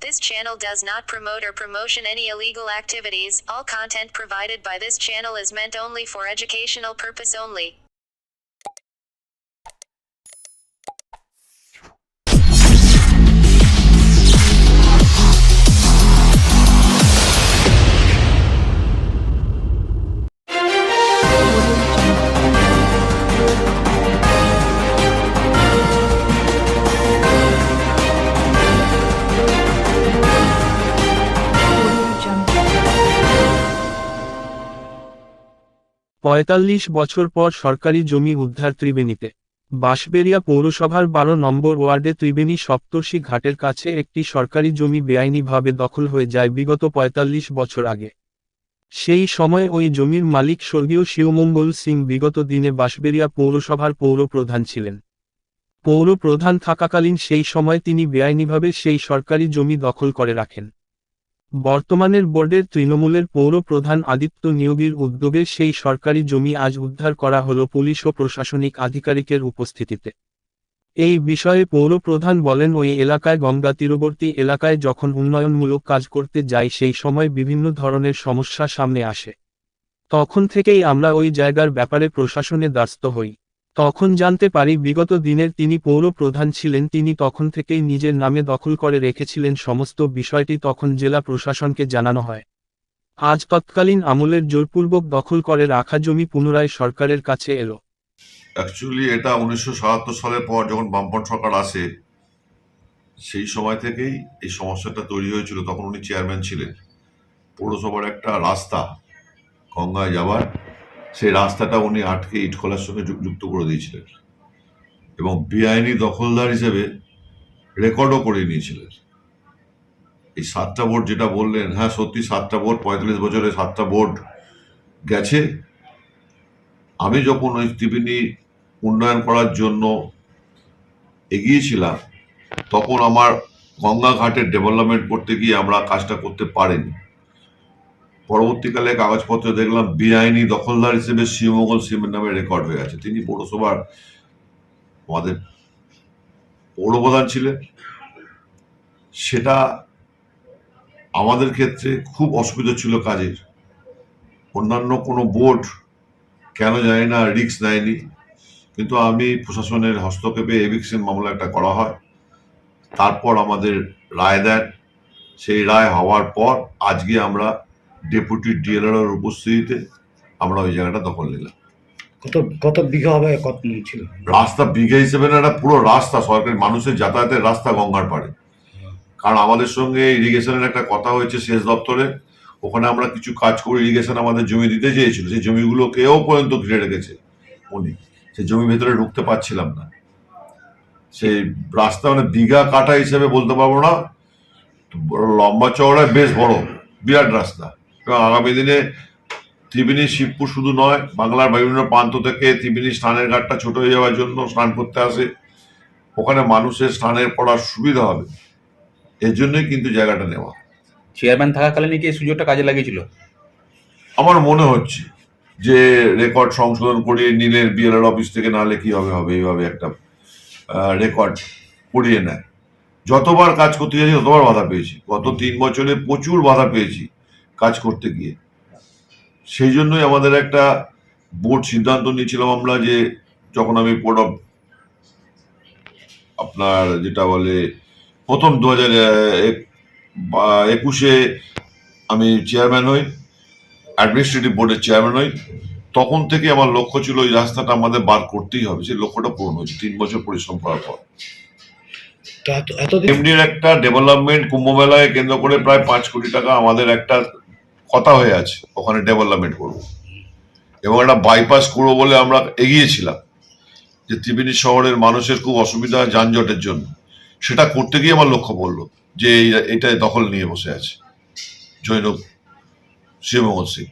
This channel does not promote or promotion any illegal activities. All content provided by this channel is meant only for educational purpose only. পঁয়তাল্লিশ বছর পর সরকারি জমি উদ্ধার ত্রিবেণীতে। বাঁশবেড়িয়া পৌরসভার ১২ নম্বর ওয়ার্ডে ত্রিবেণী সপ্তর্ষি ঘাটের কাছে একটি সরকারি জমি বেআইনিভাবে দখল হয়ে যায় বিগত ৪৫ বছর আগে। সেই সময় ওই জমির মালিক স্বর্গীয় শিবমঙ্গল সিং বিগত দিনে বাঁশবেড়িয়া পৌরসভার পৌর প্রধান ছিলেন। পৌর প্রধান থাকাকালীন সেই সময় তিনি বেআইনিভাবে সেই সরকারি জমি দখল করে রাখেন। বর্তমানের বোর্ডের তৃণমূলের পৌর প্রধান আদিত্য নিয়োগীর উদ্যোগে সেই সরকারি জমি আজ উদ্ধার করা হলো পুলিশ ও প্রশাসনিক আধিকারিকের উপস্থিতিতে। এই বিষয়ে পৌর প্রধান বলেন, ওই এলাকায় গঙ্গা তীরবর্তী এলাকায় যখন উন্নয়নমূলক কাজ করতে যাই সেই সময় বিভিন্ন ধরনের সমস্যা সামনে আসে। তখন থেকেই আমরা ওই জায়গার ব্যাপারে প্রশাসনে দ্বারস্থ হই। তখন জানতে পারি বিগত দিনের তিনি পৌর প্রধান ছিলেন, তিনি তখন থেকেই নিজের নামে দখল করে রেখেছিলেন। সমস্ত বিষয়টি তখন জেলা প্রশাসনকে জানানো হয়। আজ তৎকালীন আমলের জোরপূর্বক দখল করে রাখা জমি পুনরায় সরকারের কাছে এলো। অ্যাকচুয়ালি এটা ১৯৭৭ সালের পর যখন বামপন্থ সরকার আসে সেই সময় থেকেই এই সমস্যাটা তৈরি হয়েছিল। তখন উনি চেয়ারম্যান ছিলেন। পৌরসভার একটা রাস্তা গঙ্গায় যাবার, সেই রাস্তাটা উনি আটকে ইটখোলার সঙ্গে যুক্ত করে দিয়েছিলেন এবং বেআইনি দখলদার হিসেবে রেকর্ডও করে নিয়েছিলেন। এই ৭টা বোর্ড যেটা বললেন, হ্যাঁ সত্যি ৭টা বোর্ড, ৪৫ বছরে ৭টা বোর্ড গেছে। আমি যখন ওই ত্রিবেণী উন্নয়ন করার জন্য এগিয়েছিলাম তখন আমার গঙ্গা ঘাটের ডেভেলপমেন্ট করতে গিয়ে আমরা কাজটা করতে পারিনি। পরবর্তীকালে কাগজপত্র দেখলাম বেআইনি দখলদার হিসেবে শিবমঙ্গল সিংয়ের নামে রেকর্ড হয়ে আছে। তিনি পৌরসভার আমাদের পৌরপ্রধান ছিলেন। সেটা আমাদের ক্ষেত্রে খুব অসুবিধা ছিল কাজের। অন্যান্য কোনো বোর্ড কেন জানি না রিস্ক নেয়নি, কিন্তু আমি প্রশাসনের হস্তক্ষেপে এভিকশন মামলা একটা করা হয়। তারপর আমাদের রায় দেন। সেই রায় হওয়ার পর আজকে আমরা ডেপুটি ডিএলআর উপস্থিতিতে আমরা ওই জায়গাটা দখল নিলাম। কত বিঘা হবে, কত ছিল? রাস্তা বিঘা হিসেবে না, একটা পুরো রাস্তা, সরকারি মানুষের যাতায়াতের রাস্তা গঙ্গার পাড়ে। কারণ আমাদের সঙ্গে ইরিগেশনের একটা কথা হয়েছে সেচ দপ্তরে, ওখানে আমরা কিছু কাজ করে ইরিগেশন আমাদের জমি দিতে চেয়েছিল, সেই জমিগুলোকেও পর্যন্ত ঘিরে রেখেছে উনি। সেই জমি ভেতরে ঢুকতে পারছিলাম না। সেই রাস্তা মানে বিঘা কাটা হিসেবে বলতে পারবো না, লম্বা চওড়ায় বেশ বড়, বিরাট রাস্তা। এবং আগামী দিনে ত্রিবেণী শিবপুর শুধু নয়, বাংলার বিভিন্ন প্রান্ত থেকে ত্রিবেণী স্নানের ঘাটটা ছোট হয়ে যাওয়ার জন্য স্নান করতে আসে, ওখানে মানুষের স্নানের পড়ার সুবিধা হবে, এর জন্যই কিন্তু জায়গাটা নেওয়া। চেয়ারম্যান থাকাকালীন কি এই সুযোগটা কাজে লাগিয়েছিল? আমার মনে হচ্ছে যে রেকর্ড সংশোধন করিয়ে নিলে বিএলআর অফিস থেকে, নাহলে কি হবে এইভাবে একটা রেকর্ড করিয়ে নেয়। যতবার কাজ করতে গেছি ততবার বাধা পেয়েছি। গত ৩ বছরে প্রচুর বাধা পেয়েছি কাজ করতে গিয়ে। সেই জন্যই আমাদের একটা বোর্ড সিদ্ধান্ত নিয়েছিলাম আমরা, যে যখন আমি বোর্ড অফ আপনার যেটা বলে প্রথম ২০২১-এ আমি চেয়ারম্যান হই, অ্যাডমিনিস্ট্রেটিভ বোর্ডের চেয়ারম্যান হই, তখন থেকে আমার লক্ষ্য ছিল ওই রাস্তাটা আমাদের বার করতেই হবে। সেই লক্ষ্যটা পূরণ হয়েছে ৩ বছর পরিশ্রম করার পর। এমডির একটা ডেভেলপমেন্ট কুম্ভ মেলায় কেন্দ্র করে প্রায় ৫ কোটি টাকা আমাদের একটা কথা হয়ে আছে, ওখানে ডেভেলপমেন্ট করবো এবং একটা বাইপাস করবো বলে আমরা এগিয়েছিলাম, যে ত্রিবেণী শহরের মানুষের খুব অসুবিধা যানজটের জন্য। সেটা করতে গিয়ে আমার লক্ষ্য পড়লো যে এটা দখল নিয়ে বসে আছে জৈনব শিবমঙ্গল সিং।